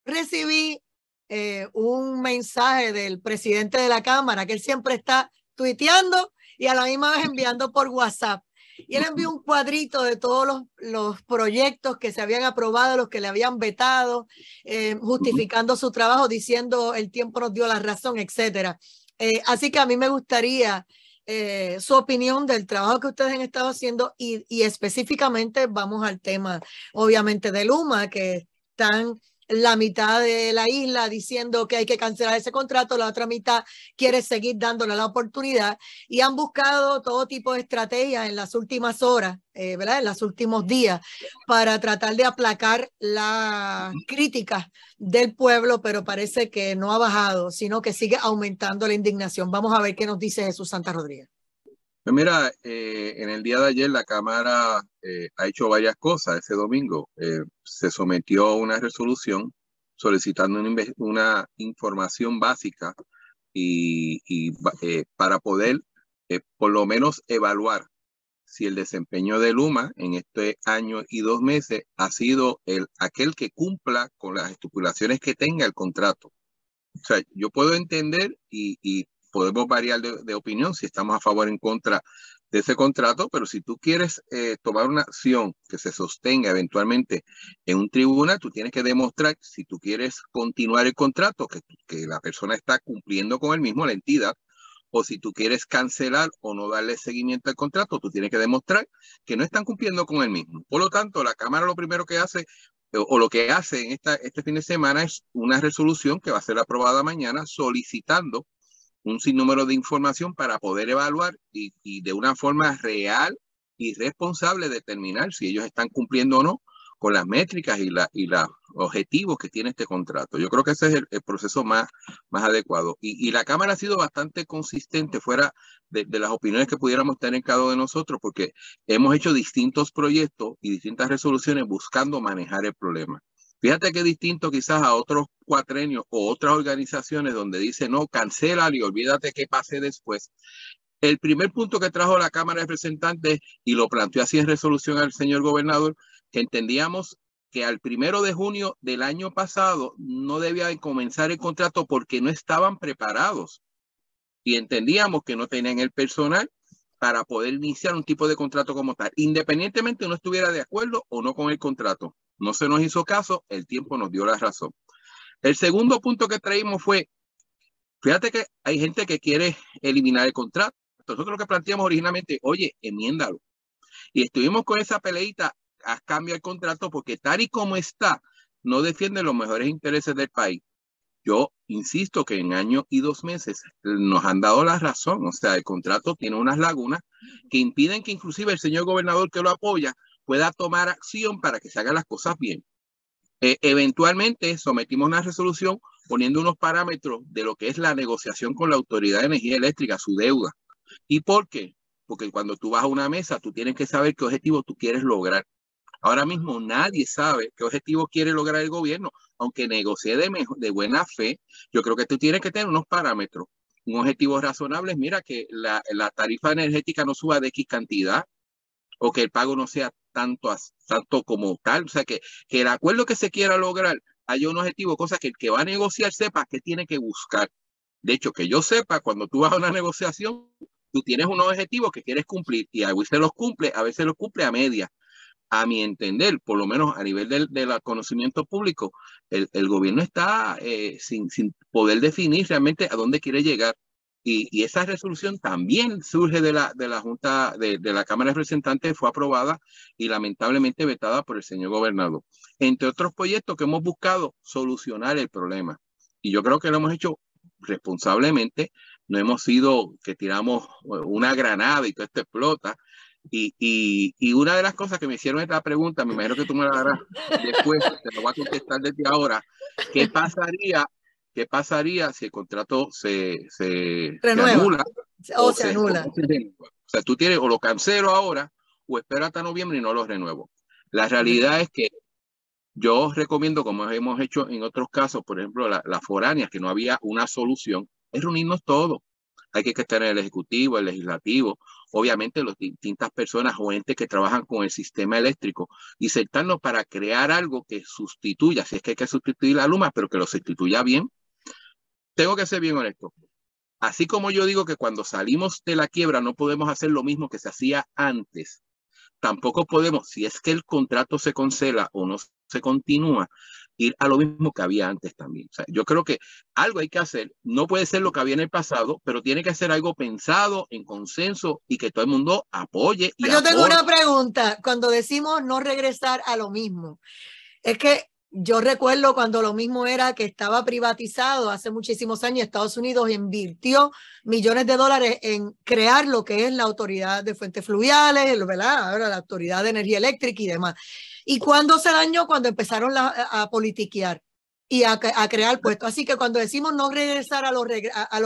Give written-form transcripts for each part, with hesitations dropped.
recibí un mensaje del presidente de la Cámara, que él siempre está tuiteando y a la misma vez enviando por WhatsApp. Y él envió un cuadrito de todos los proyectos que se habían aprobado, los que le habían vetado, justificando su trabajo, diciendo el tiempo nos dio la razón, etcétera. Así que a mí me gustaría su opinión del trabajo que ustedes han estado haciendo y específicamente vamos al tema, obviamente, de Luma, que están la mitad de la isla diciendo que hay que cancelar ese contrato, la otra mitad quiere seguir dándole la oportunidad y han buscado todo tipo de estrategias en las últimas horas, ¿verdad? En los últimos días para tratar de aplacar las críticas del pueblo, pero parece que no ha bajado, sino que sigue aumentando la indignación. Vamos a ver qué nos dice Jesús Santa Rodríguez. Pues mira, en el día de ayer la Cámara ha hecho varias cosas. Ese domingo se sometió a una resolución solicitando una información básica para poder por lo menos evaluar si el desempeño de Luma en este año y 2 meses ha sido aquel que cumpla con las estipulaciones que tenga el contrato. O sea, yo puedo entender y podemos variar de opinión si estamos a favor o en contra de ese contrato, pero si tú quieres tomar una acción que se sostenga eventualmente en un tribunal, tú tienes que demostrar si tú quieres continuar el contrato, que la persona está cumpliendo con el mismo, la entidad, o si tú quieres cancelar o no darle seguimiento al contrato, tú tienes que demostrar que no están cumpliendo con el mismo. Por lo tanto, la Cámara lo primero que hace o lo que hace en este fin de semana es una resolución que va a ser aprobada mañana solicitando un sinnúmero de información para poder evaluar y de una forma real y responsable determinar si ellos están cumpliendo o no con las métricas y los objetivos que tiene este contrato. Yo creo que ese es el proceso más adecuado. Y la Cámara ha sido bastante consistente fuera de las opiniones que pudiéramos tener cada uno de nosotros, porque hemos hecho distintos proyectos y distintas resoluciones buscando manejar el problema. Fíjate que es distinto quizás a otros cuatrenios o otras organizaciones donde dice no, cancélalo y olvídate que pase después. El primer punto que trajo la Cámara de Representantes y lo planteó así en resolución al señor gobernador, que entendíamos que al 1 de junio del año pasado no debía de comenzar el contrato porque no estaban preparados y entendíamos que no tenían el personal para poder iniciar un tipo de contrato como tal, independientemente uno estuviera de acuerdo o no con el contrato. No se nos hizo caso, el tiempo nos dio la razón. El segundo punto que traímos fue, fíjate que hay gente que quiere eliminar el contrato. Nosotros lo que planteamos originalmente, oye, enmiéndalo. Y estuvimos con esa peleita, haz cambio el contrato, porque tal y como está, no defiende los mejores intereses del país. Yo insisto que en año y 2 meses nos han dado la razón. O sea, el contrato tiene unas lagunas que impiden que inclusive el señor gobernador que lo apoya pueda tomar acción para que se hagan las cosas bien. Eventualmente sometimos una resolución poniendo unos parámetros de lo que es la negociación con la Autoridad de Energía Eléctrica, su deuda. ¿Y por qué? Porque cuando tú vas a una mesa, tú tienes que saber qué objetivo tú quieres lograr. Ahora mismo nadie sabe qué objetivo quiere lograr el gobierno, aunque negocie de buena fe. Yo creo que tú tienes que tener unos parámetros, un objetivo razonable. Mira, que la tarifa energética no suba de X cantidad o que el pago no sea tanto como tal. O sea, que el acuerdo que se quiera lograr haya un objetivo, cosa que el que va a negociar sepa qué tiene que buscar. De hecho, que yo sepa, cuando tú vas a una negociación, tú tienes unos objetivos que quieres cumplir y a veces los cumple a media. A mi entender, por lo menos a nivel del conocimiento público, el gobierno está sin poder definir realmente a dónde quiere llegar. Y esa resolución también surge de la Junta de la Cámara de Representantes, fue aprobada y lamentablemente vetada por el señor gobernador. Entre otros proyectos que hemos buscado solucionar el problema. Y yo creo que lo hemos hecho responsablemente. No hemos sido que tiramos una granada y todo esto explota. Y una de las cosas que me hicieron esta pregunta, me imagino que tú me la darás después, te la voy a contestar desde ahora. ¿Qué pasaría si el contrato se anula? O se anula. O sea, tú tienes o lo cancelo ahora o espero hasta noviembre y no lo renuevo. La realidad es que yo recomiendo, como hemos hecho en otros casos, por ejemplo, las foráneas, que no había una solución, es reunirnos todos. hay que estar en el Ejecutivo, el Legislativo, obviamente las distintas personas o entes que trabajan con el sistema eléctrico y sentarnos para crear algo que sustituya, si es que hay que sustituir la Luma, pero que lo sustituya bien. Tengo que ser bien honesto. Así como yo digo que cuando salimos de la quiebra no podemos hacer lo mismo que se hacía antes, tampoco podemos, si es que el contrato se cancela o no se continúa, ir a lo mismo que había antes también. O sea, yo creo que algo hay que hacer. No puede ser lo que había en el pasado, pero tiene que ser algo pensado en consenso y que todo el mundo apoye. Y yo tengo una pregunta. Cuando decimos no regresar a lo mismo, es que yo recuerdo cuando lo mismo era que estaba privatizado hace muchísimos años. Estados Unidos invirtió millones de dólares en crear lo que es la Autoridad de Fuentes Fluviales, ¿verdad? Ahora la Autoridad de Energía Eléctrica y demás. ¿Y cuándo se dañó? Cuando empezaron a politiquear y a crear puestos. Así que cuando decimos no regresar a lo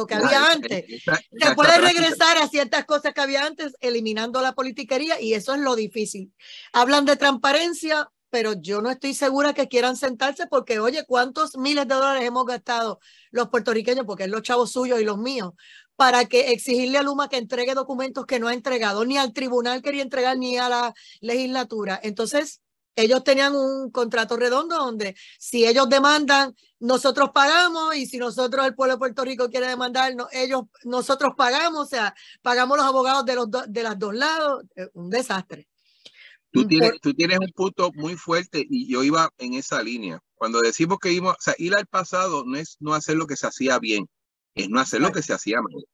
que había antes, se puede regresar a ciertas cosas que había antes, eliminando la politiquería, y eso es lo difícil. Hablan de transparencia, pero yo no estoy segura que quieran sentarse porque, oye, ¿cuántos miles de dólares hemos gastado los puertorriqueños, porque es los chavos suyos y los míos, para que exigirle a Luma que entregue documentos que no ha entregado, ni al tribunal quería entregar, ni a la legislatura? Entonces, ellos tenían un contrato redondo donde si ellos demandan, nosotros pagamos, y si nosotros, el pueblo de Puerto Rico, quiere demandar, nosotros pagamos, o sea, pagamos los abogados de los dos lados. Un desastre. Tú tienes un punto muy fuerte y yo iba en esa línea. Cuando decimos que íbamos, o sea, ir al pasado no es no hacer lo que se hacía bien, es no hacer lo que se hacía mal.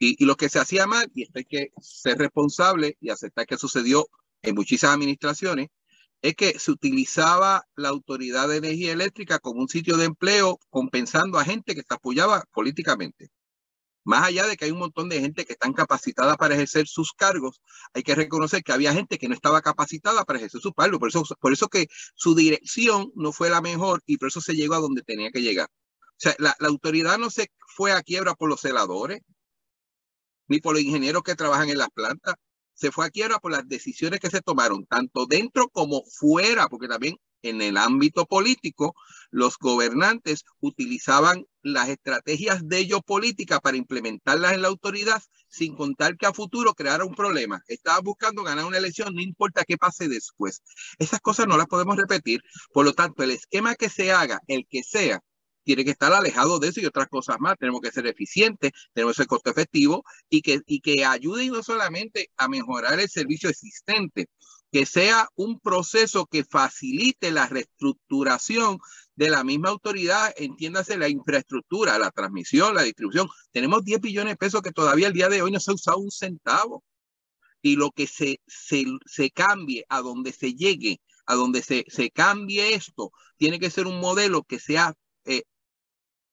Y lo que se hacía mal, y esto hay que ser responsable y aceptar que sucedió en muchísimas administraciones, es que se utilizaba la Autoridad de Energía Eléctrica como un sitio de empleo, compensando a gente que se apoyaba políticamente. Más allá de que hay un montón de gente que están capacitada para ejercer sus cargos, hay que reconocer que había gente que no estaba capacitada para ejercer sus cargos. Por eso que su dirección no fue la mejor y por eso se llegó a donde tenía que llegar. O sea, la autoridad no se fue a quiebra por los celadores, ni por los ingenieros que trabajan en las plantas. Se fue a quiebra por las decisiones que se tomaron, tanto dentro como fuera, porque también en el ámbito político, los gobernantes utilizaban las estrategias de ellos políticas para implementarlas en la autoridad, sin contar que a futuro creara un problema. Estaban buscando ganar una elección, no importa qué pase después. Esas cosas no las podemos repetir. Por lo tanto, el esquema que se haga, el que sea, tiene que estar alejado de eso y otras cosas más. Tenemos que ser eficientes, tenemos que ser costo efectivo y que ayuden no solamente a mejorar el servicio existente, que sea un proceso que facilite la reestructuración de la misma autoridad, entiéndase la infraestructura, la transmisión, la distribución. Tenemos 10 billones de pesos que todavía el día de hoy no se ha usado un centavo. Y lo que se cambie, a donde se llegue, a donde se cambie esto, tiene que ser un modelo que sea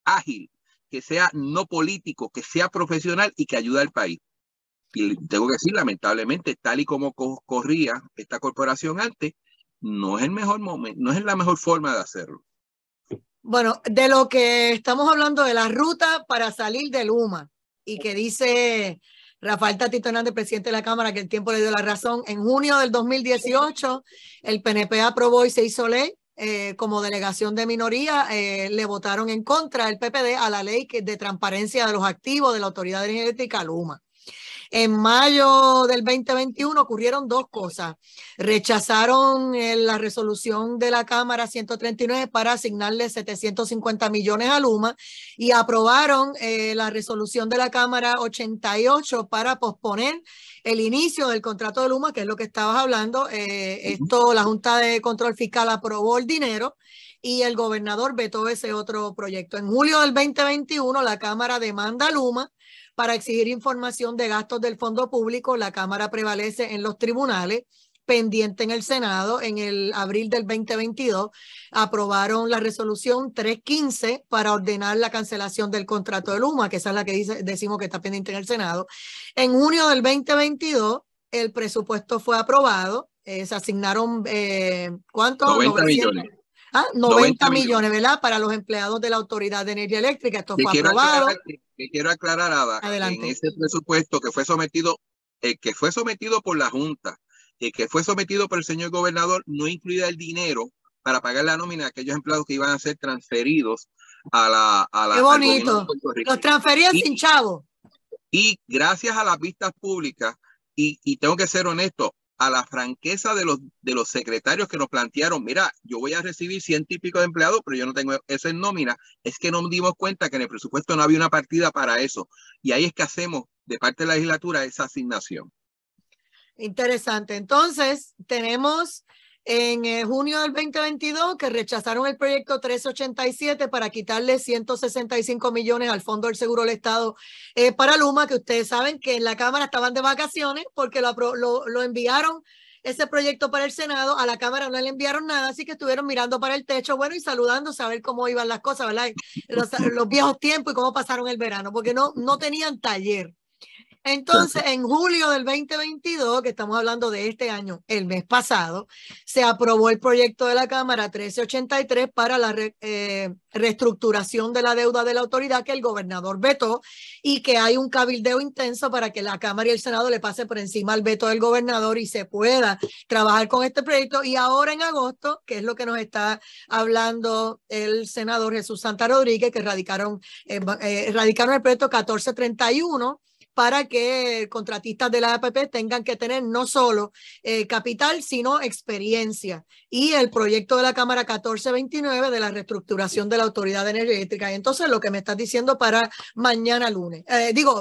ágil, que sea no político, que sea profesional y que ayude al país. Y tengo que decir, lamentablemente, tal y como corría esta corporación antes, no es el mejor momento, no es la mejor forma de hacerlo. Bueno, de lo que estamos hablando, de la ruta para salir de Luma, y que dice Rafael Tatito Hernández, presidente de la Cámara, que el tiempo le dio la razón. En junio del 2018, el PNP aprobó y se hizo ley. Como delegación de minoría, le votaron en contra el PPD a la ley de transparencia de los activos de la Autoridad de Energía Eléctrica, Luma. En mayo del 2021 ocurrieron dos cosas. Rechazaron la resolución de la Cámara 139 para asignarle 750 millones a Luma, y aprobaron la resolución de la Cámara 88 para posponer el inicio del contrato de Luma, que es lo que estabas hablando. La Junta de Control Fiscal aprobó el dinero y el gobernador vetó ese otro proyecto. En julio del 2021, la Cámara demanda a Luma para exigir información de gastos del fondo público. La Cámara prevalece en los tribunales, pendiente en el Senado. En el abril del 2022 aprobaron la resolución 315 para ordenar la cancelación del contrato de Luma, que esa es la que decimos que está pendiente en el Senado. En junio del 2022 el presupuesto fue aprobado. Se asignaron, ¿cuánto? 90 millones. 90 millones, ¿verdad? Para los empleados de la Autoridad de Energía Eléctrica. Esto fue aprobado. Quiero aclarar, Ada, en ese presupuesto que fue sometido por la Junta, que fue sometido por el señor gobernador, no incluía el dinero para pagar la nómina de aquellos empleados que iban a ser transferidos a la. Qué bonito. Los transferían sin chavo. Y gracias a las vistas públicas, y tengo que ser honesto, a la franqueza de los secretarios que nos plantearon, mira, yo voy a recibir 100 y pico de empleados, pero yo no tengo eso en nómina, es que nos dimos cuenta que en el presupuesto no había una partida para eso. Y ahí es que hacemos de parte de la legislatura esa asignación. Interesante. Entonces, tenemos en junio del 2022 que rechazaron el proyecto 1387 para quitarle 165 millones al Fondo del Seguro del Estado para Luma, que ustedes saben que en la Cámara estaban de vacaciones porque lo enviaron ese proyecto para el Senado, a la Cámara no le enviaron nada, así que estuvieron mirando para el techo, bueno, y saludándose a ver cómo iban las cosas, ¿verdad? Los viejos tiempos y cómo pasaron el verano, porque no tenían taller. Entonces, en julio del 2022, que estamos hablando de este año, el mes pasado, se aprobó el proyecto de la Cámara 1383 para la reestructuración de la deuda de la autoridad que el gobernador vetó y que hay un cabildeo intenso para que la Cámara y el Senado le pase por encima al veto del gobernador y se pueda trabajar con este proyecto. Y ahora en agosto, que es lo que nos está hablando el senador Jesús Santa Rodríguez, que radicaron el proyecto 1431, para que contratistas de la APP tengan que tener no solo capital, sino experiencia. Y el proyecto de la Cámara 1429 de la reestructuración de la Autoridad Energética. Y entonces lo que me estás diciendo para mañana lunes,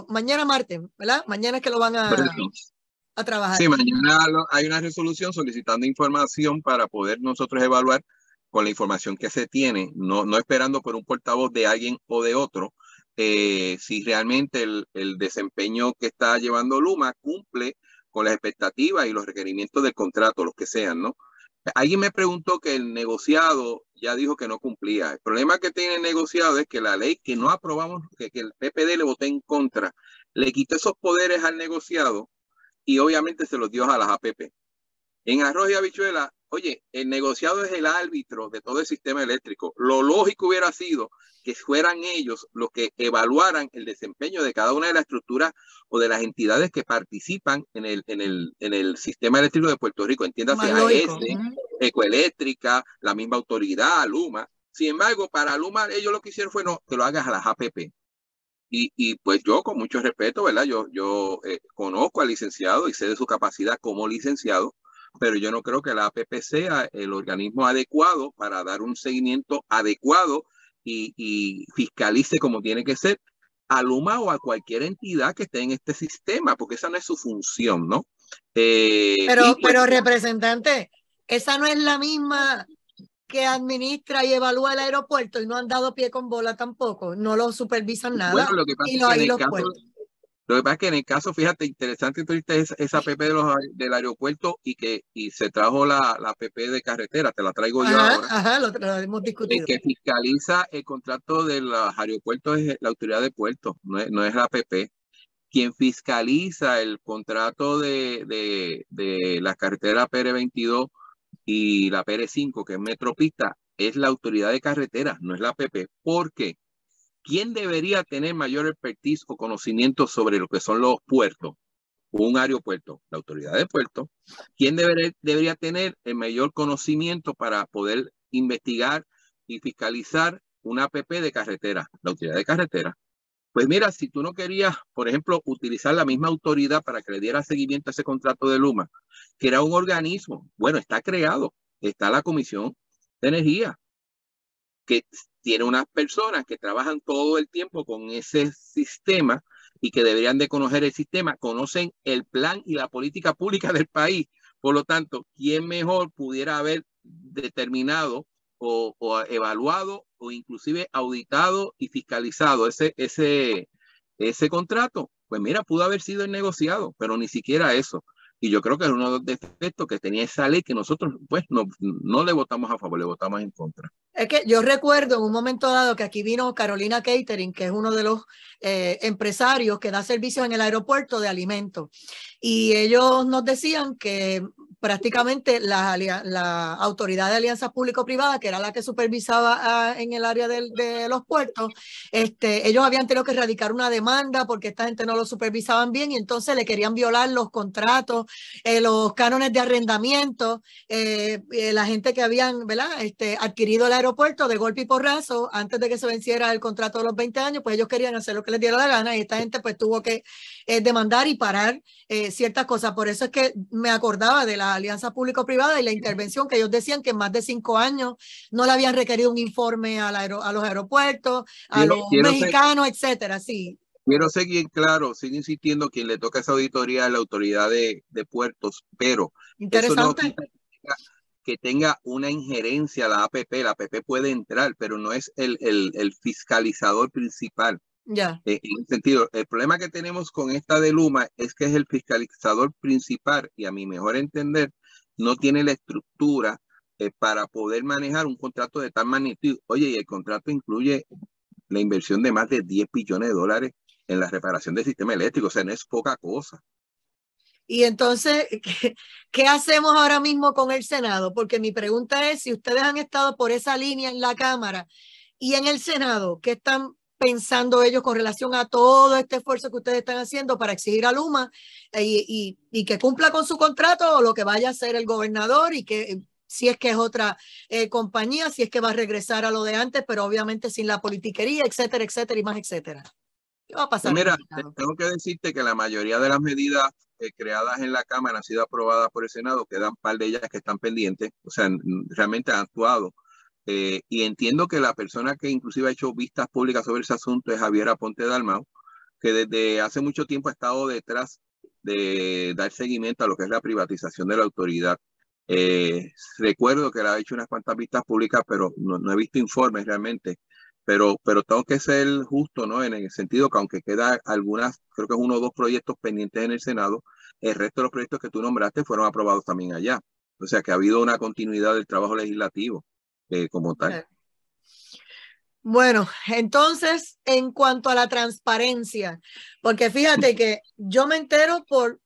mañana martes, ¿verdad? Mañana es que lo van a trabajar. Sí, mañana hay una resolución solicitando información para poder nosotros evaluar con la información que se tiene, no esperando por un portavoz de alguien o de otro, si realmente el desempeño que está llevando Luma cumple con las expectativas y los requerimientos del contrato, los que sean, ¿no? Alguien me preguntó que el negociado ya dijo que no cumplía. El problema que tiene el negociado es que la ley que no aprobamos, que el PPD le voté en contra, le quitó esos poderes al negociado y obviamente se los dio a las APP. En arroz y habichuela, oye, el negociado es el árbitro de todo el sistema eléctrico. Lo lógico hubiera sido que fueran ellos los que evaluaran el desempeño de cada una de las estructuras o de las entidades que participan en el sistema eléctrico de Puerto Rico. Entiéndase, AES, Ecoeléctrica, la misma autoridad, Luma. Sin embargo, para Luma ellos lo que hicieron fue, no, que lo hagas a las APP. Y pues yo, con mucho respeto, ¿verdad? Yo conozco al licenciado y sé de su capacidad como licenciado, pero yo no creo que la APP sea el organismo adecuado para dar un seguimiento adecuado y fiscalice como tiene que ser a Luma o a cualquier entidad que esté en este sistema, porque esa no es su función, ¿no? Pero representante, esa no es la misma que administra y evalúa el aeropuerto y no han dado pie con bola tampoco, no lo supervisan nada. Bueno, lo que pasa es que en el caso, fíjate, interesante tuviste esa PP del aeropuerto y se trajo la PP de carretera, te la traigo yo ahora. Ajá, lo hemos discutido. El que fiscaliza el contrato de los aeropuertos es la autoridad de puertos, no es la PP. Quien fiscaliza el contrato de la carretera PR22 y la PR5, que es Metropista, es la autoridad de carretera, no es la PP. ¿Por qué? ¿Quién debería tener mayor expertise o conocimiento sobre lo que son los puertos? Un aeropuerto, la autoridad de puertos. ¿Quién debería tener el mayor conocimiento para poder investigar y fiscalizar una APP de carretera? La autoridad de carretera. Pues mira, si tú no querías, por ejemplo, utilizar la misma autoridad para que le diera seguimiento a ese contrato de Luma, que era un organismo, bueno, está creado, está la Comisión de Energía, que tiene unas personas que trabajan todo el tiempo con ese sistema y que deberían de conocer el sistema, conocen el plan y la política pública del país. Por lo tanto, ¿quién mejor pudiera haber determinado o evaluado o inclusive auditado y fiscalizado ese contrato? Pues mira, pudo haber sido el negociado, pero ni siquiera eso. Y yo creo que es uno de los defectos que tenía esa ley que nosotros pues no le votamos a favor, le votamos en contra. Es que yo recuerdo en un momento dado que aquí vino Carolina Catering, que es uno de los empresarios que da servicios en el aeropuerto de alimentos. Y ellos nos decían que prácticamente la autoridad de alianzas público-privadas, que era la que supervisaba en el área de los puertos, ellos habían tenido que erradicar una demanda porque esta gente no lo supervisaban bien y entonces le querían violar los contratos, los cánones de arrendamiento, la gente que habían, ¿verdad? Adquirido el aeropuerto de golpe y porrazo antes de que se venciera el contrato de los 20 años, pues ellos querían hacer lo que les diera la gana y esta gente pues tuvo que demandar y parar ciertas cosas. Por eso es que me acordaba de la alianza público-privada y la intervención que ellos decían que en más de 5 años no le habían requerido un informe a los aeropuertos, a los mexicanos, etcétera. Sí. Quiero ser bien claro, sigo insistiendo, quien le toca esa auditoría a la autoridad de puertos, pero eso no quita que tenga una injerencia la APP. La APP puede entrar, pero no es el fiscalizador principal. Ya. En ese sentido, el problema que tenemos con esta de Luma es que es el fiscalizador principal y a mi mejor entender no tiene la estructura para poder manejar un contrato de tal magnitud. Oye, y el contrato incluye la inversión de más de 10 billones de dólares en la reparación del sistema eléctrico, o sea, no es poca cosa. Y entonces, ¿qué hacemos ahora mismo con el Senado? Porque mi pregunta es, si ustedes han estado por esa línea en la Cámara y en el Senado, ¿qué están pensando ellos con relación a todo este esfuerzo que ustedes están haciendo para exigir a Luma y que cumpla con su contrato o lo que vaya a hacer el gobernador y que si es que es otra compañía, si es que va a regresar a lo de antes, pero obviamente sin la politiquería, etcétera, etcétera y más, etcétera? ¿Qué va a pasar? Pues mira, tengo que decirte que la mayoría de las medidas creadas en la Cámara han sido aprobadas por el Senado, quedan un par de ellas que están pendientes, o sea, realmente han actuado. Y entiendo que la persona que inclusive ha hecho vistas públicas sobre ese asunto es Javier Aponte Dalmau, que desde hace mucho tiempo ha estado detrás de dar seguimiento a lo que es la privatización de la autoridad. Recuerdo que le ha hecho unas cuantas vistas públicas, pero no he visto informes realmente. Pero tengo que ser justo, ¿no? En el sentido que aunque queda algunas, creo que es 1 o 2 proyectos pendientes en el Senado, el resto de los proyectos que tú nombraste fueron aprobados también allá. O sea que ha habido una continuidad del trabajo legislativo como tal. Bueno, entonces, en cuanto a la transparencia, porque fíjate que yo me entero por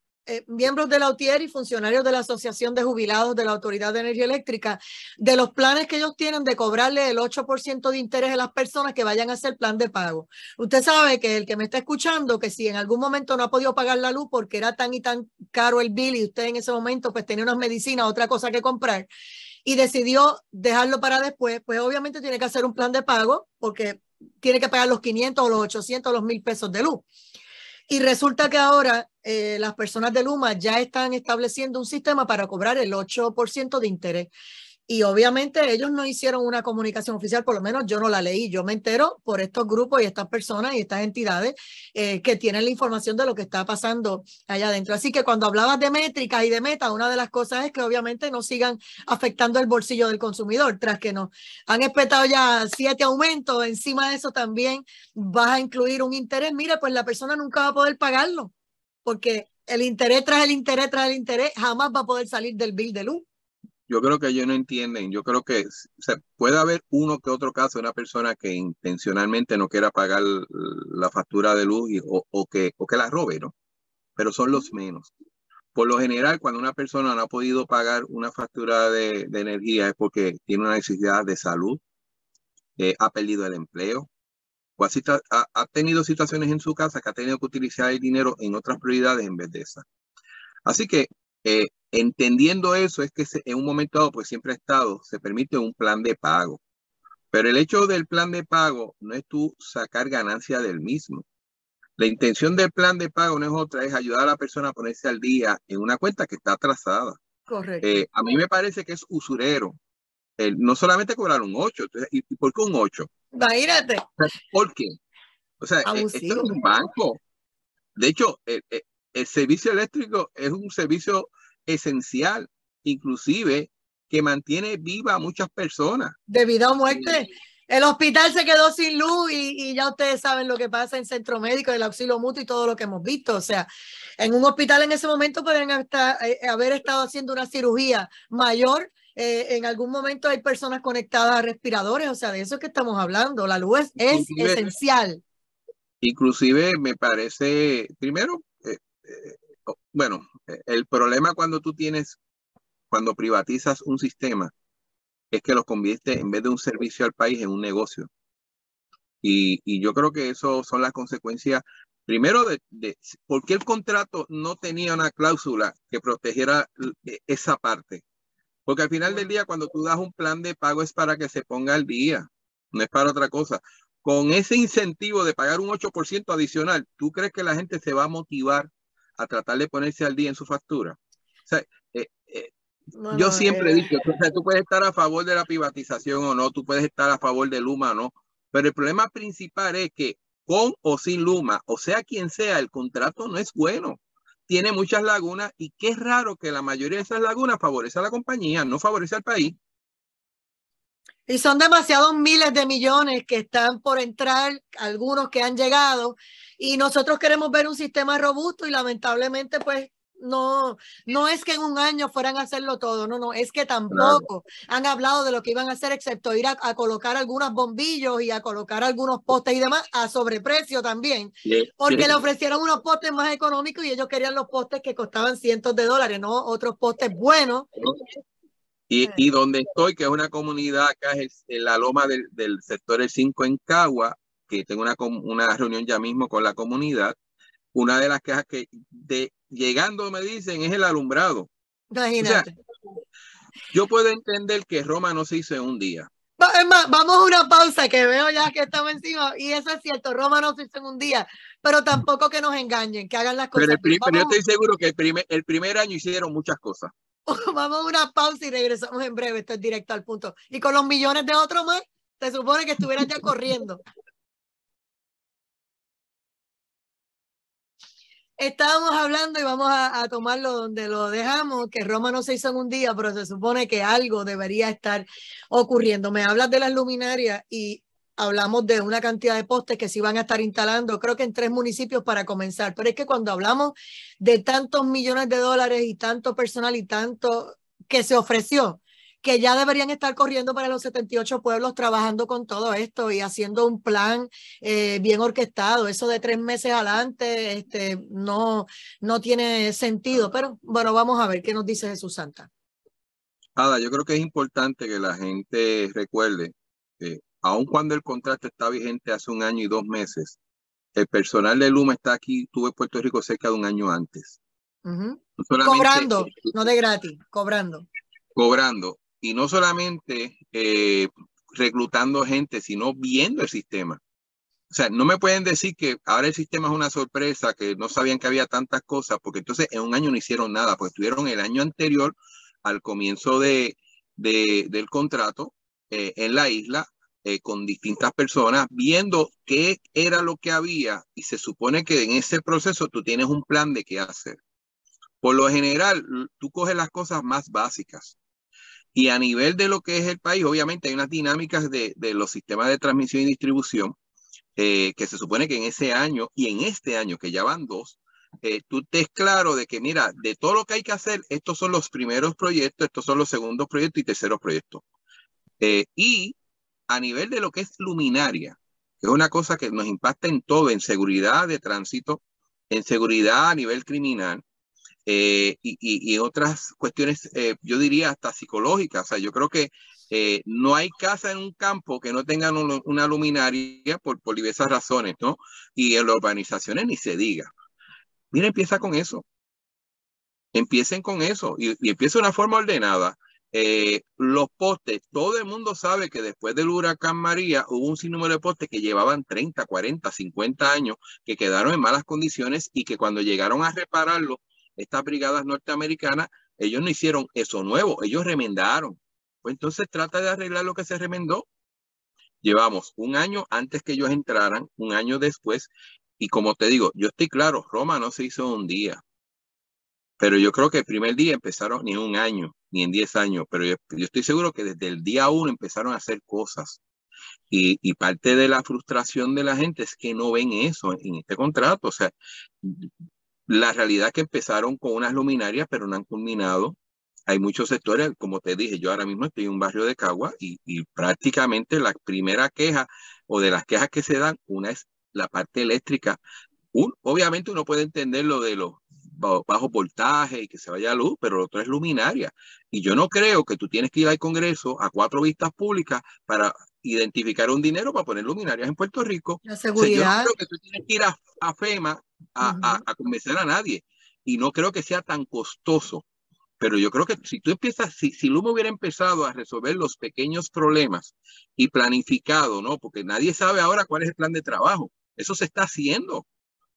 miembros de la UTIER y funcionarios de la Asociación de Jubilados de la Autoridad de Energía Eléctrica, de los planes que ellos tienen de cobrarle el 8% de interés a las personas que vayan a hacer plan de pago. Usted sabe que el que me está escuchando, que si en algún momento no ha podido pagar la luz porque era tan y tan caro el bill y usted en ese momento pues tenía unas medicinas, otra cosa que comprar, y decidió dejarlo para después, pues obviamente tiene que hacer un plan de pago porque tiene que pagar los 500 o los 800 o los 1,000 pesos de luz. Y resulta que ahora las personas de Luma ya están estableciendo un sistema para cobrar el 8% de interés. Y obviamente ellos no hicieron una comunicación oficial, por lo menos yo no la leí, yo me entero por estos grupos y estas personas y estas entidades que tienen la información de lo que está pasando allá adentro. Así que cuando hablabas de métricas y de metas, una de las cosas es que obviamente no sigan afectando el bolsillo del consumidor, tras que nos han espetado ya 7 aumentos, encima de eso también vas a incluir un interés. Mira, pues la persona nunca va a poder pagarlo, porque el interés tras el interés tras el interés jamás va a poder salir del bill de luz. Yo creo que ellos no entienden. Yo creo que puede haber uno que otro caso de una persona que intencionalmente no quiera pagar la factura de luz o que la robe, ¿no? Pero son los menos. Por lo general, cuando una persona no ha podido pagar una factura de energía es porque tiene una necesidad de salud, ha perdido el empleo, o ha tenido situaciones en su casa que ha tenido que utilizar el dinero en otras prioridades en vez de esa. Así que entendiendo eso es que en un momento dado, pues siempre ha estado, se permite un plan de pago. Pero el hecho del plan de pago no es tú sacar ganancia del mismo. La intención del plan de pago no es otra, es ayudar a la persona a ponerse al día en una cuenta que está atrasada. Correcto. A mí me parece que es usurero. No solamente cobrar un 8, ¿y por qué un 8? Imagínate. ¿Por qué? O sea, esto es un banco. De hecho, el servicio eléctrico es un servicio esencial, inclusive que mantiene viva a muchas personas. De vida o muerte. El hospital se quedó sin luz y ya ustedes saben lo que pasa en centro médico, el auxilio mutuo y todo lo que hemos visto. O sea, en un hospital en ese momento pueden haber estado haciendo una cirugía mayor. En algún momento hay personas conectadas a respiradores. O sea, de eso es que estamos hablando. La luz es esencial. Inclusive me parece, primero, bueno, el problema cuando tú tienes cuando privatizas un sistema es que lo convierte, en vez de un servicio al país, en un negocio. Y yo creo que eso son las consecuencias, primero, de por qué el contrato no tenía una cláusula que protegiera esa parte. Porque al final del día, cuando tú das un plan de pago es para que se ponga al día, no es para otra cosa. Con ese incentivo de pagar un 8% adicional, ¿tú crees que la gente se va a motivar a tratar de ponerse al día en su factura? O sea, yo siempre he dicho, o sea, tú puedes estar a favor de la privatización o no, tú puedes estar a favor de Luma o no, pero el problema principal es que con o sin Luma, o sea quien sea, el contrato no es bueno. Tiene muchas lagunas y qué raro que la mayoría de esas lagunas favorece a la compañía, no favorece al país. Y son demasiados miles de millones que están por entrar, algunos que han llegado, y nosotros queremos ver un sistema robusto y lamentablemente pues no es que en un año fueran a hacerlo todo, no, es que tampoco han hablado de lo que iban a hacer, excepto ir a colocar algunos bombillos y a colocar algunos postes y demás a sobreprecio también, porque le ofrecieron unos postes más económicos y ellos querían los postes que costaban cientos de dólares, no otros postes buenos. Y donde estoy, que es una comunidad acá, es en la loma del sector El 5 en Cagua, que tengo una reunión ya mismo con la comunidad. Una de las quejas que llegando me dicen es el alumbrado. Imagínate. O sea, yo puedo entender que Roma no se hizo en un día. Es más, vamos a una pausa que veo ya que estamos encima y eso es cierto, Roma no se hizo en un día, pero tampoco que nos engañen, que hagan las cosas. Pero yo estoy seguro que el primer año hicieron muchas cosas. Vamos a una pausa y regresamos en breve, esto es directo al punto. Y con los millones de otros más, se supone que estuvieran ya corriendo. Estábamos hablando y vamos a tomarlo donde lo dejamos, que Roma no se hizo en un día, pero se supone que algo debería estar ocurriendo. Me hablas de las luminarias y hablamos de una cantidad de postes que se van a estar instalando, creo que en 3 municipios para comenzar, pero es que cuando hablamos de tantos millones de dólares y tanto personal y tanto que se ofreció, que ya deberían estar corriendo para los 78 pueblos trabajando con todo esto y haciendo un plan bien orquestado. Eso de 3 meses adelante no tiene sentido, pero bueno, vamos a ver qué nos dice Jesús Santa. Ada, yo creo que es importante que la gente recuerde que aun cuando el contrato está vigente hace 1 año y 2 meses, el personal de Luma está aquí, estuvo en Puerto Rico cerca de 1 año antes. No cobrando, no de gratis, cobrando. Cobrando. Y no solamente reclutando gente, sino viendo el sistema. O sea, no me pueden decir que ahora el sistema es una sorpresa, que no sabían que había tantas cosas, porque entonces en 1 año no hicieron nada, pues estuvieron el año anterior, al comienzo del contrato, en la isla, con distintas personas, viendo qué era lo que había, y se supone que en ese proceso tú tienes un plan de qué hacer. Por lo general, tú coges las cosas más básicas. Y a nivel de lo que es el país, obviamente hay unas dinámicas de los sistemas de transmisión y distribución que se supone que en ese año y en este año, que ya van 2, tú estés claro de que, mira, de todo lo que hay que hacer, estos son los primeros proyectos, estos son los segundos proyectos y terceros proyectos. Y a nivel de lo que es luminaria, que es una cosa que nos impacta en todo, en seguridad de tránsito, en seguridad a nivel criminal, y otras cuestiones, yo diría hasta psicológicas. O sea, yo creo que no hay casa en un campo que no tengan una luminaria por diversas razones, ¿no? Y en las urbanizaciones ni se diga. Mira, empieza con eso. Empiecen con eso y empieza de una forma ordenada. Los postes, todo el mundo sabe que después del huracán María hubo un sinnúmero de postes que llevaban 30, 40, 50 años, que quedaron en malas condiciones y que cuando llegaron a repararlo, estas brigadas norteamericanas, ellos no hicieron eso nuevo, ellos remendaron. Pues entonces trata de arreglar lo que se remendó. Llevamos 1 año antes que ellos entraran, 1 año después, y como te digo, yo estoy claro, Roma no se hizo en un día. Pero yo creo que el primer día empezaron ni en 1 año, ni en 10 años, pero yo estoy seguro que desde el día 1 empezaron a hacer cosas. Y parte de la frustración de la gente es que no ven eso en este contrato. O sea, la realidad es que empezaron con unas luminarias, pero no han culminado. Hay muchos sectores, como te dije, yo ahora mismo estoy en un barrio de Cagua y prácticamente la primera queja o de las quejas que se dan, una es la parte eléctrica. Obviamente uno puede entender lo de bajo voltaje y que se vaya a luz, pero lo otro es luminaria. Y yo no creo que tú tienes que ir al Congreso a 4 vistas públicas para identificar un dinero para poner luminarias en Puerto Rico. La O sea, yo no seguridad. creo que tú tienes que ir a FEMA a convencer a nadie. Y no creo que sea tan costoso. Pero yo creo que si tú empiezas, si Luma hubiera empezado a resolver los pequeños problemas y planificado, ¿no? Porque nadie sabe ahora cuál es el plan de trabajo. Eso se está haciendo.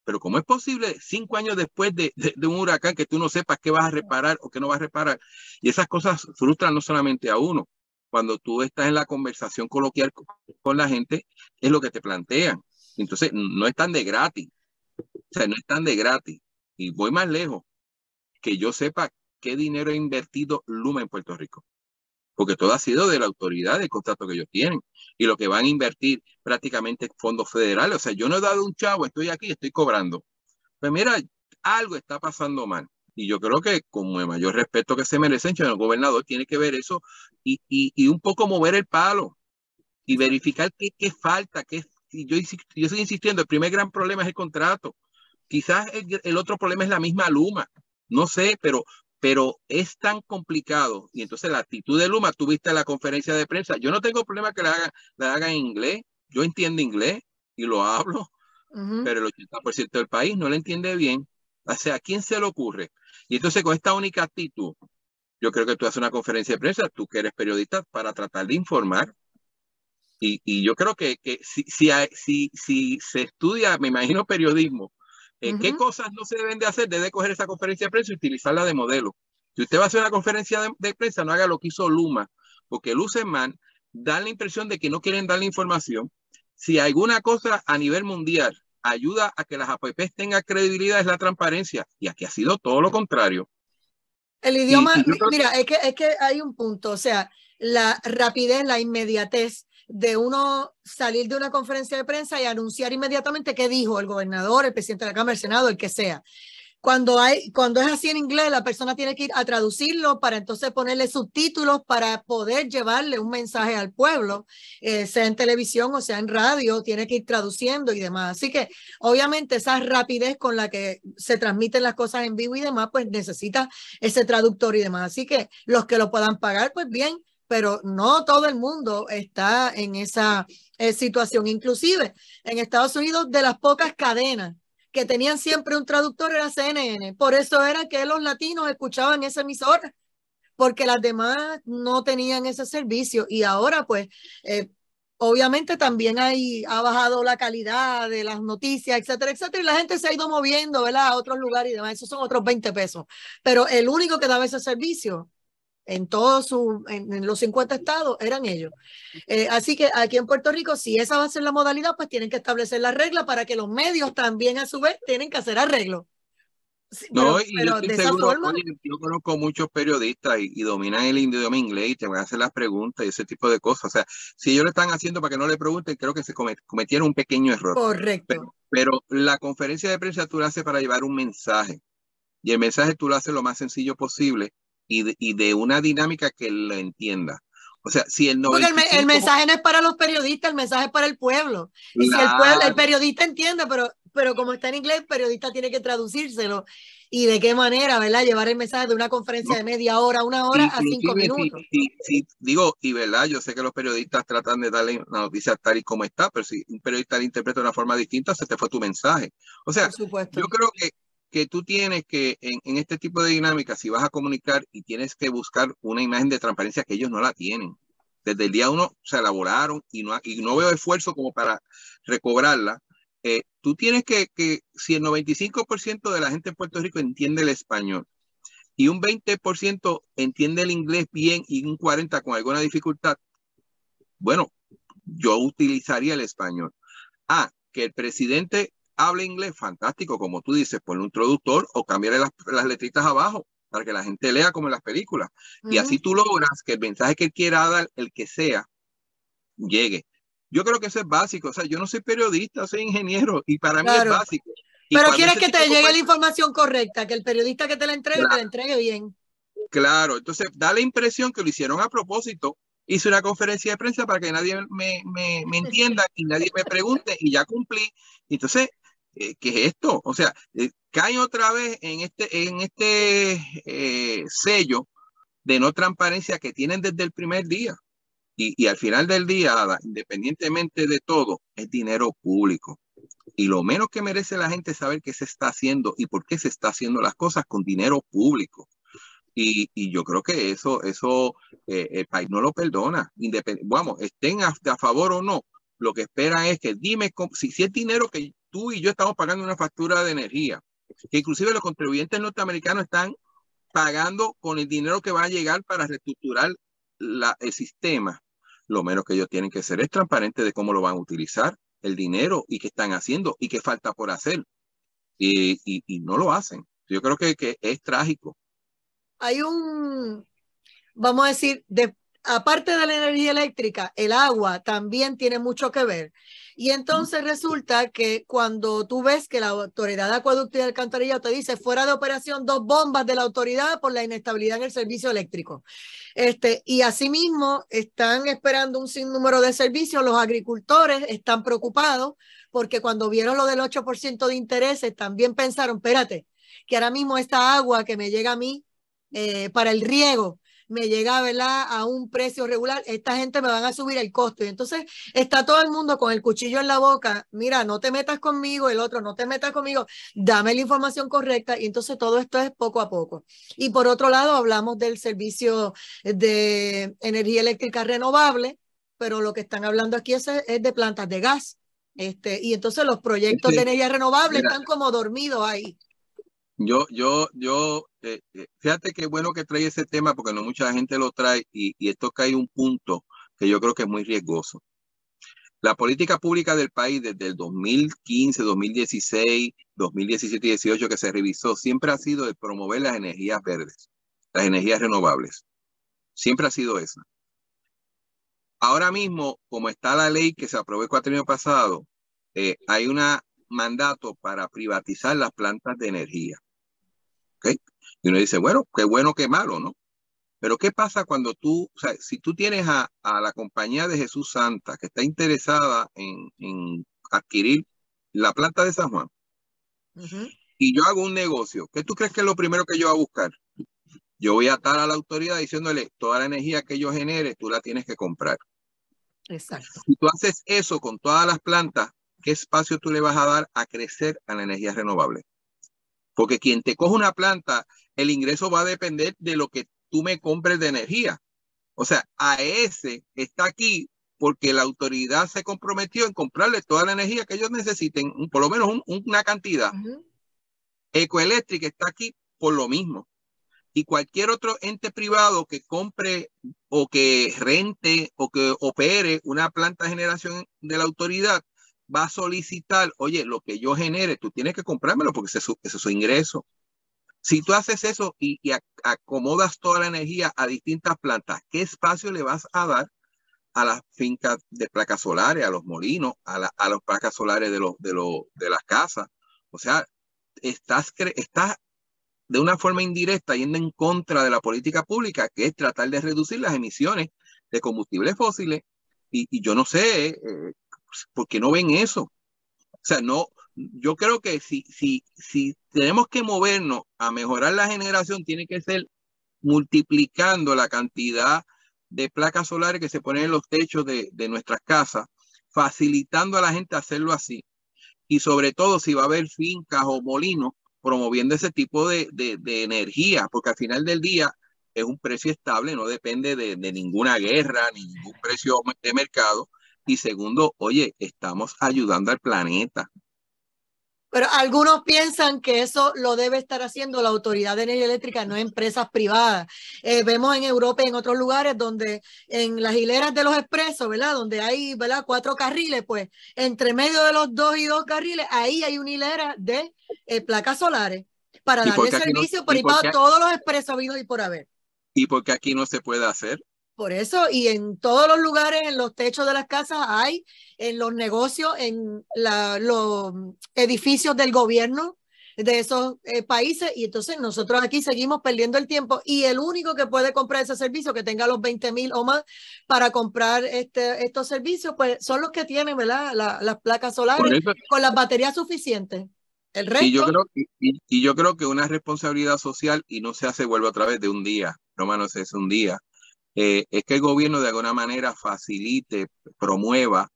Pero ¿cómo es posible 5 años después de un huracán que tú no sepas qué vas a reparar o qué no vas a reparar? Y esas cosas frustran no solamente a uno. Cuando tú estás en la conversación coloquial con la gente, es lo que te plantean. Entonces, no es tan de gratis. O sea, no es tan de gratis. Y voy más lejos, que yo sepa qué dinero ha invertido Luma en Puerto Rico. Porque todo ha sido de la autoridad, del contrato que ellos tienen. Y lo que van a invertir prácticamente fondos federales. O sea, yo no he dado un chavo, estoy aquí, estoy cobrando. Pues mira, algo está pasando mal. Y yo creo que con el mayor respeto que se merecen, el gobernador tiene que ver eso y un poco mover el palo y verificar qué falta. Yo estoy insistiendo, el primer gran problema es el contrato. Quizás el otro problema es la misma Luma. No sé, pero es tan complicado. Y entonces la actitud de Luma, tú viste la conferencia de prensa. Yo no tengo problema que la haga en inglés. Yo entiendo inglés y lo hablo, pero el 80% del país no lo entiende bien. O sea, ¿a quién se le ocurre? Y entonces con esta única actitud, yo creo que tú haces una conferencia de prensa, tú que eres periodista, para tratar de informar. Y yo creo que si se estudia, me imagino, periodismo, ¿qué cosas no se deben de hacer? Debe coger esa conferencia de prensa y utilizarla de modelo. Si usted va a hacer una conferencia de prensa, no haga lo que hizo Luma, porque Luceman da la impresión de que no quieren dar la información. Si alguna cosa a nivel mundial ayuda a que las APPs tengan credibilidad, es la transparencia. Y aquí ha sido todo lo contrario. El idioma, mira, es que hay un punto, o sea, la rapidez, la inmediatez de uno salir de una conferencia de prensa y anunciar inmediatamente qué dijo el gobernador, el presidente de la Cámara, el Senado, el que sea. Cuando es así en inglés, la persona tiene que ir a traducirlo para entonces ponerle subtítulos para poder llevarle un mensaje al pueblo, sea en televisión o sea en radio, tiene que ir traduciendo y demás. Así que obviamente esa rapidez con la que se transmiten las cosas en vivo y demás, pues necesita ese traductor y demás. Así que los que lo puedan pagar, pues bien, pero no todo el mundo está en esa situación. Inclusive en Estados Unidos, de las pocas cadenas que tenían siempre un traductor era CNN. Por eso era que los latinos escuchaban esa emisora, porque las demás no tenían ese servicio. Y ahora, pues, obviamente también ha bajado la calidad de las noticias, etcétera, etcétera, y la gente se ha ido moviendo, ¿verdad?, a otros lugares y demás. Esos son otros 20 pesos. Pero el único que daba ese servicio en los 50 estados eran ellos. Así que aquí en Puerto Rico, si esa va a ser la modalidad, pues tienen que establecer la regla para que los medios también a su vez tienen que hacer arreglos. Sí, No, y yo pero estoy de esa seguro, forma, oye, yo conozco muchos periodistas y dominan el idioma inglés y te van a hacer las preguntas y ese tipo de cosas. O sea, si ellos lo están haciendo para que no le pregunten, creo que se cometieron un pequeño error. correcto. Pero la conferencia de prensa tú la haces para llevar un mensaje y el mensaje tú lo haces lo más sencillo posible y de una dinámica que lo entienda. O sea, si el Porque 95... el mensaje no es para los periodistas, el mensaje es para el pueblo. Y si el periodista entiende, pero como está en inglés, el periodista tiene que traducírselo. Y de qué manera, ¿verdad? Llevar el mensaje de una conferencia de media hora, 1 hora, a 5 minutos. Digo, y verdad, yo sé que los periodistas tratan de darle la noticia tal y como está, pero si un periodista la interpreta de una forma distinta, se te fue tu mensaje. O sea, yo creo que tú tienes que, en este tipo de dinámica, si vas a comunicar y tienes que buscar una imagen de transparencia que ellos no la tienen. Desde el día 1 se elaboraron y no veo esfuerzo como para recobrarla. Tú tienes si el 95% de la gente en Puerto Rico entiende el español y un 20% entiende el inglés bien y un 40% con alguna dificultad, bueno, yo utilizaría el español. Que el presidente hable inglés, fantástico, como tú dices, ponle un traductor o cambiarle las letritas abajo para que la gente lea como en las películas. Y así tú logras que el mensaje que quiera dar, el que sea, llegue. Yo creo que eso es básico. O sea, yo no soy periodista, soy ingeniero y para mí es básico. Pero quieres que te llegue la información correcta, que el periodista que te la entregue, te la entregue bien. Claro, entonces da la impresión que lo hicieron a propósito. Hice una conferencia de prensa para que nadie me entienda y nadie me pregunte y ya cumplí. Entonces, ¿qué es esto? O sea, cae otra vez en este sello de no transparencia que tienen desde el primer día. Y al final del día, independientemente de todo, es dinero público. Y lo menos que merece la gente es saber qué se está haciendo y por qué se está haciendo las cosas con dinero público. Y yo creo que eso el país no lo perdona. Vamos, estén a favor o no, lo que esperan es que dime si es dinero que tú y yo estamos pagando una factura de energía, que inclusive los contribuyentes norteamericanos están pagando con el dinero que va a llegar para reestructurar el sistema. Lo menos que ellos tienen que ser es transparente de cómo lo van a utilizar el dinero y qué están haciendo y qué falta por hacer. Y no lo hacen. Yo creo que es trágico. Hay vamos a decir, aparte de la energía eléctrica, el agua también tiene mucho que ver. Y entonces resulta que cuando tú ves que la Autoridad de Acueducto y Alcantarillado te dice fuera de operación 2 bombas de la autoridad por la inestabilidad en el servicio eléctrico. Y asimismo están esperando un sinnúmero de servicios. Los agricultores están preocupados porque cuando vieron lo del 8% de intereses también pensaron, espérate, que ahora mismo esta agua que me llega a mí para el riego me llega, ¿verdad?, a un precio regular, esta gente me van a subir el costo. Y entonces está todo el mundo con el cuchillo en la boca, mira, no te metas conmigo, el otro, no te metas conmigo, dame la información correcta. Y entonces todo esto es poco a poco. Y por otro lado, hablamos del servicio de energía eléctrica renovable, pero lo que están hablando aquí es de plantas de gas. Y entonces los proyectos de energía renovable están como dormidos ahí. Fíjate qué bueno que trae ese tema porque no mucha gente lo trae y esto cae un punto que yo creo que es muy riesgoso. La política pública del país desde el 2015, 2016, 2017 y 2018 que se revisó siempre ha sido el promover las energías verdes, las energías renovables. Siempre ha sido esa. Ahora mismo, como está la ley que se aprobó el cuatrienio pasado, hay un mandato para privatizar las plantas de energía. ¿Okay? Y uno dice, bueno, qué bueno, qué malo, ¿no? Pero ¿qué pasa cuando o sea, si tú tienes a la Compañía de Jesús Santa que está interesada en adquirir la planta de San Juan y yo hago un negocio, ¿qué tú crees que es lo primero que yo voy a buscar? Yo voy a atar a la autoridad diciéndole, toda la energía que yo genere, tú la tienes que comprar. Exacto. Si tú haces eso con todas las plantas, ¿qué espacio tú le vas a dar a crecer a la energía renovable? Porque quien te coge una planta, el ingreso va a depender de lo que tú me compres de energía. O sea, ese está aquí porque la autoridad se comprometió en comprarle toda la energía que ellos necesiten, por lo menos una cantidad. Ecoeléctrica está aquí por lo mismo. Y cualquier otro ente privado que compre o que rente o que opere una planta de generación de la autoridad va a solicitar, oye, lo que yo genere, tú tienes que comprármelo porque ese es su ingreso. Si tú haces eso y acomodas toda la energía a distintas plantas, ¿qué espacio le vas a dar a las fincas de placas solares, a los molinos, a las placas solares de las casas? O sea, estás de una forma indirecta yendo en contra de la política pública, que es tratar de reducir las emisiones de combustibles fósiles. Y yo no sé por qué no ven eso. O sea, no, yo creo que si tenemos que movernos a mejorar la generación, tiene que ser multiplicando la cantidad de placas solares que se ponen en los techos de nuestras casas, facilitando a la gente hacerlo así. Y sobre todo si va a haber fincas o molinos promoviendo ese tipo de energía, porque al final del día es un precio estable, no depende de ninguna guerra, ni ningún precio de mercado. Y segundo, oye, estamos ayudando al planeta. Pero algunos piensan que eso lo debe estar haciendo la Autoridad de Energía Eléctrica, no empresas privadas. Vemos en Europa y en otros lugares donde en las hileras de los expresos, ¿verdad? Donde hay, ¿verdad?, 4 carriles, pues entre medio de los 2 y 2 carriles, ahí hay una hilera de placas solares para darle servicio por ahí para todos los expresos habidos y por haber. ¿Y por qué aquí no se puede hacer? Por eso, y en todos los lugares, en los techos de las casas hay, en los negocios, en los edificios del gobierno, de esos países, y entonces nosotros aquí seguimos perdiendo el tiempo, y el único que puede comprar ese servicio, que tenga los 20,000 o más para comprar estos servicios, pues son los que tienen, ¿verdad? Las placas solares con las baterías suficientes. El resto... Yo creo que una responsabilidad social, y no se hace, vuelve otra vez, de un día, Romanos, es un día, es que el gobierno de alguna manera facilite, promueva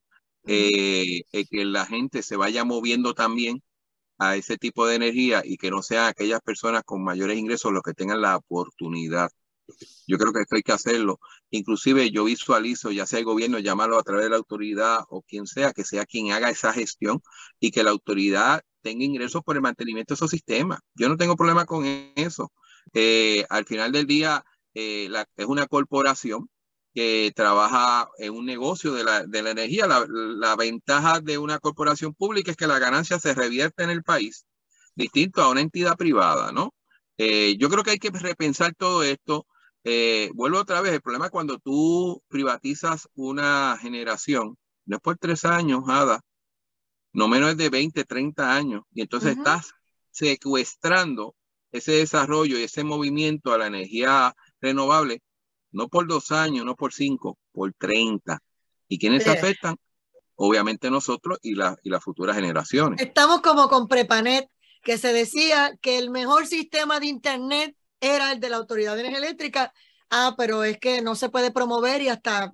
que la gente se vaya moviendo también a ese tipo de energía, y que no sean aquellas personas con mayores ingresos los que tengan la oportunidad. Yo creo que esto hay que hacerlo. Inclusive yo visualizo, ya sea el gobierno, llamarlo a través de la autoridad o quien sea quien haga esa gestión, y que la autoridad tenga ingresos por el mantenimiento de esos sistemas. Yo no tengo problema con eso. Al final del día, es una corporación que trabaja en un negocio de la energía. La ventaja de una corporación pública es que la ganancia se revierte en el país, distinto a una entidad privada, ¿no? Yo creo que hay que repensar todo esto. Vuelvo otra vez, el problema es cuando tú privatizas una generación, no es por 3 años, Ada, no menos de 20, 30 años, y entonces estás secuestrando ese desarrollo y ese movimiento a la energía renovable, no por 2 años, no por 5, por 30. ¿Y quiénes se afectan? Obviamente nosotros y las futuras generaciones. Estamos como con Prepanet, que se decía que el mejor sistema de internet era el de la Autoridad de Energía Eléctrica. Pero es que no se puede promover, y hasta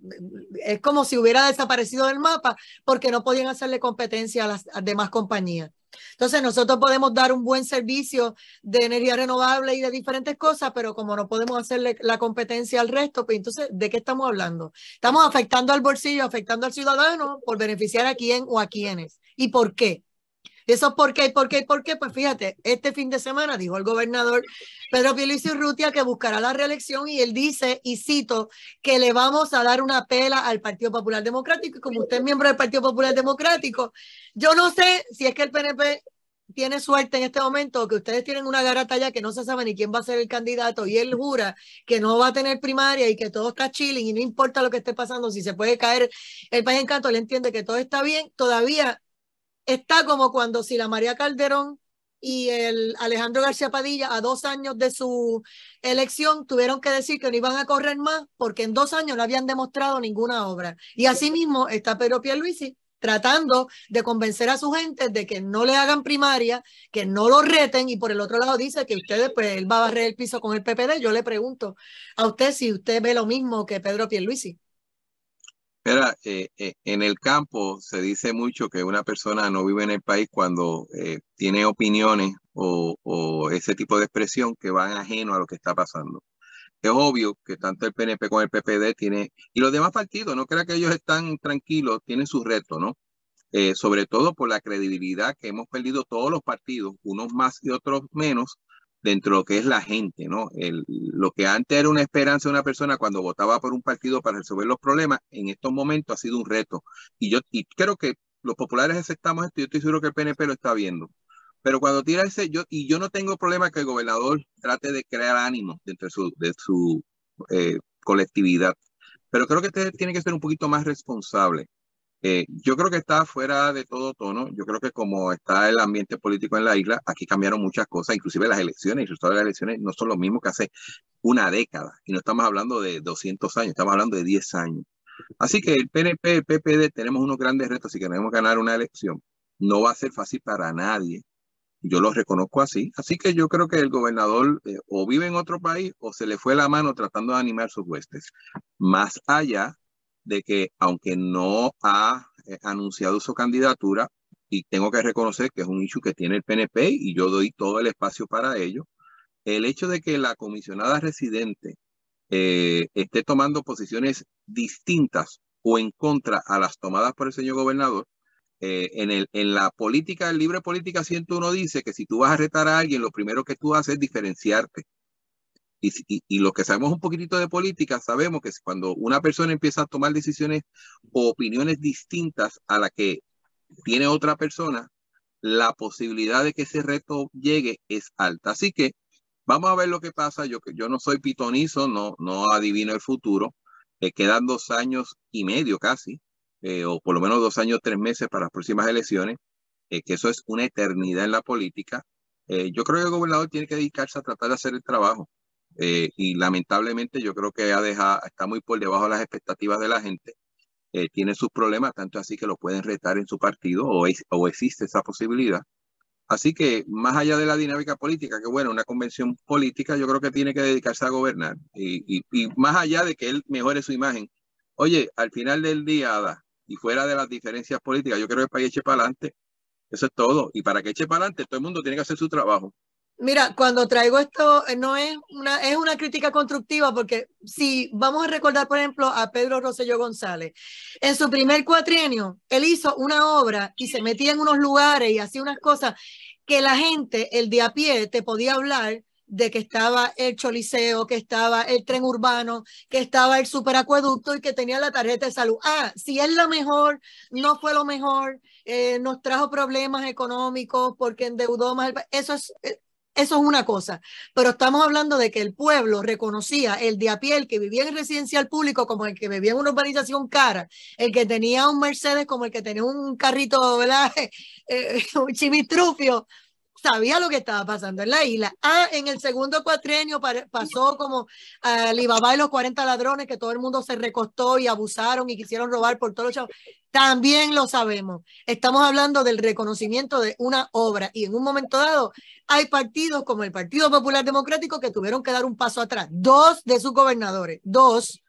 es como si hubiera desaparecido del mapa, porque no podían hacerle competencia a las demás compañías. Entonces nosotros podemos dar un buen servicio de energía renovable y de diferentes cosas, pero como no podemos hacerle la competencia al resto, pues entonces, ¿de qué estamos hablando? Estamos afectando al bolsillo, afectando al ciudadano por beneficiar a quién o a quiénes. ¿Y por qué? Eso por qué, pues fíjate, este fin de semana dijo el gobernador Pedro Pierluisi Urrutia que buscará la reelección, y él dice, y cito, que le vamos a dar una pela al Partido Popular Democrático. Y como usted es miembro del Partido Popular Democrático, yo no sé si es que el PNP tiene suerte en este momento, que ustedes tienen una garata ya que no se sabe ni quién va a ser el candidato, y él jura que no va a tener primaria y que todo está chilling y no importa lo que esté pasando, si se puede caer el país en canto, él entiende que todo está bien. Todavía está como cuando Sila María Calderón y el Alejandro García Padilla, a 2 años de su elección, tuvieron que decir que no iban a correr más porque en 2 años no habían demostrado ninguna obra. Y asimismo está Pedro Pierluisi tratando de convencer a su gente de que no le hagan primaria, que no lo reten, y por el otro lado dice que ustedes, pues él va a barrer el piso con el PPD. Yo le pregunto a usted si usted ve lo mismo que Pedro Pierluisi. Mira, en el campo se dice mucho que una persona no vive en el país cuando tiene opiniones o ese tipo de expresión que van ajeno a lo que está pasando. Es obvio que tanto el PNP como el PPD tiene, y los demás partidos, no crea que ellos están tranquilos, tienen sus retos, ¿no? Sobre todo por la credibilidad que hemos perdido todos los partidos, unos más y otros menos, dentro de lo que es la gente, ¿no? Lo que antes era una esperanza de una persona cuando votaba por un partido para resolver los problemas, en estos momentos ha sido un reto. Y creo que los populares aceptamos esto, y yo estoy seguro que el PNP lo está viendo. Pero cuando tira yo no tengo problema que el gobernador trate de crear ánimo dentro de su colectividad, pero creo que tiene que ser un poquito más responsable. Yo creo que está fuera de todo tono. Yo creo que como está el ambiente político en la isla, aquí cambiaron muchas cosas, inclusive las elecciones, y los resultados de las elecciones no son los mismos que hace una década. Y no estamos hablando de 200 años, estamos hablando de 10 años. Así que el PNP, el PPD, tenemos unos grandes retos si queremos ganar una elección. No va a ser fácil para nadie. Yo lo reconozco así. Así que yo creo que el gobernador o vive en otro país o se le fue la mano tratando de animar sus huestes. Más allá de que, aunque no ha anunciado su candidatura, y tengo que reconocer que es un issue que tiene el PNP y yo doy todo el espacio para ello, el hecho de que la comisionada residente esté tomando posiciones distintas o en contra a las tomadas por el señor gobernador, en la política, el libre política 101 dice que si tú vas a retar a alguien, lo primero que tú haces es diferenciarte. Y los que sabemos un poquitito de política, sabemos que cuando una persona empieza a tomar decisiones o opiniones distintas a la que tiene otra persona, la posibilidad de que ese reto llegue es alta. Así que vamos a ver lo que pasa. Yo no soy pitonizo, no adivino el futuro. Quedan 2 años y medio casi, o por lo menos 2 años, 3 meses para las próximas elecciones, que eso es una eternidad en la política. Yo creo que el gobernador tiene que dedicarse a tratar de hacer el trabajo. Y lamentablemente yo creo que está muy por debajo de las expectativas de la gente. Tiene sus problemas, tanto así que lo pueden retar en su partido o existe esa posibilidad. Así que más allá de la dinámica política, que bueno, una convención política, yo creo que tiene que dedicarse a gobernar. Y más allá de que él mejore su imagen, oye, al final del día, Ada, y fuera de las diferencias políticas, yo creo que el país eche para adelante. Eso es todo. Y para que eche para adelante, todo el mundo tiene que hacer su trabajo. Mira, cuando traigo esto, no es una crítica constructiva, porque si vamos a recordar, por ejemplo, a Pedro Rosselló González, en su primer cuatrienio, él hizo una obra y se metía en unos lugares y hacía unas cosas que la gente, el de a pie, te podía hablar de que estaba el Choliseo, que estaba el tren urbano, que estaba el superacueducto y que tenía la tarjeta de salud. Ah, si es lo mejor, no fue lo mejor, nos trajo problemas económicos porque endeudó más. Eso es una cosa, pero estamos hablando de que el pueblo reconocía el de a pie, el que vivía en el residencial público como el que vivía en una urbanización cara, el que tenía un Mercedes como el que tenía un carrito, ¿verdad? Un chimistrufio, sabía lo que estaba pasando en la isla. Ah, en el segundo cuatrienio pasó como Alibaba y los 40 ladrones, que todo el mundo se recostó y abusaron y quisieron robar por todos los chavos. También lo sabemos. Estamos hablando del reconocimiento de una obra y en un momento dado hay partidos como el Partido Popular Democrático que tuvieron que dar un paso atrás. Dos de sus gobernadores, dos,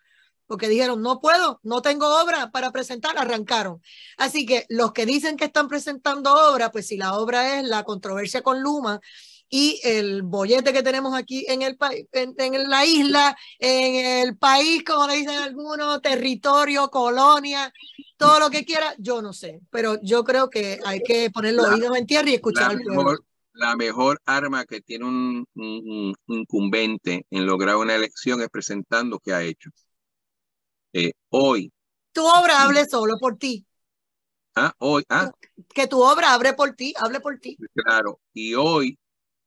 porque dijeron, no puedo, no tengo obra para presentar, arrancaron. Así que los que dicen que están presentando obra, pues si la obra es la controversia con Luma y el bollete que tenemos aquí en el país, en la isla, en el país, como le dicen algunos, territorio, colonia, todo lo que quiera, yo no sé, pero yo creo que hay que poner los oídos en tierra y escuchar al pueblo. La mejor arma que tiene un incumbente en lograr una elección es presentar lo que ha hecho. Hoy. Tu obra hable solo por ti. Hoy. Que tu obra hable por ti. Claro, y hoy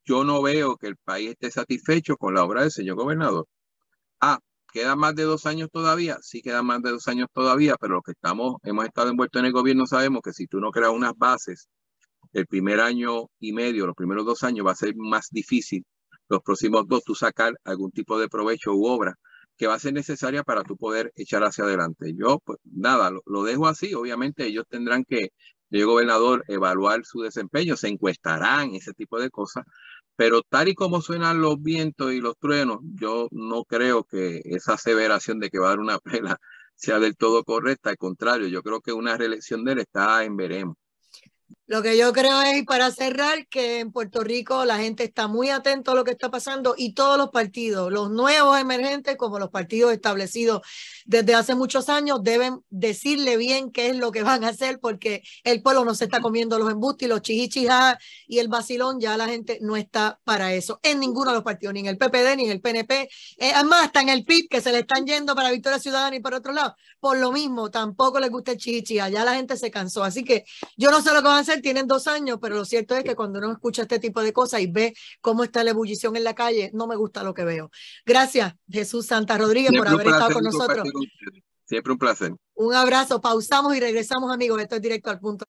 yo no veo que el país esté satisfecho con la obra del señor gobernador. ¿Quedan más de 2 años todavía? Sí, quedan más de 2 años todavía, pero los que hemos estado envueltos en el gobierno sabemos que si tú no creas unas bases, el primer año y medio, los primeros 2 años va a ser más difícil. Los próximos 2, tú sacar algún tipo de provecho u obra que va a ser necesaria para tú poder echar hacia adelante. Yo, pues nada, lo dejo así. Obviamente ellos tendrán que, el gobernador, evaluar su desempeño, se encuestarán, ese tipo de cosas. Pero tal y como suenan los vientos y los truenos, yo no creo que esa aseveración de que va a dar una pela sea del todo correcta. Al contrario, yo creo que una reelección de él está en veremos. Lo que yo creo es, y para cerrar, que en Puerto Rico la gente está muy atento a lo que está pasando y todos los partidos, los nuevos emergentes como los partidos establecidos desde hace muchos años, deben decirle bien qué es lo que van a hacer, porque el pueblo no se está comiendo los embustes y los chichichijá y el vacilón. Ya la gente no está para eso en ninguno de los partidos, ni en el PPD ni en el PNP, además hasta en el PIB, que se le están yendo para Victoria Ciudadana y para otro lado, por lo mismo tampoco les gusta el chichichijá. Ya la gente se cansó, así que yo no sé lo que van a hacer. Tienen 2 años, pero lo cierto es que cuando uno escucha este tipo de cosas y ve cómo está la ebullición en la calle, no me gusta lo que veo. Gracias, Jesús Santa Rodríguez, por haber estado con nosotros. Siempre un placer. Un abrazo, pausamos y regresamos, amigos. Esto es Directo al Punto.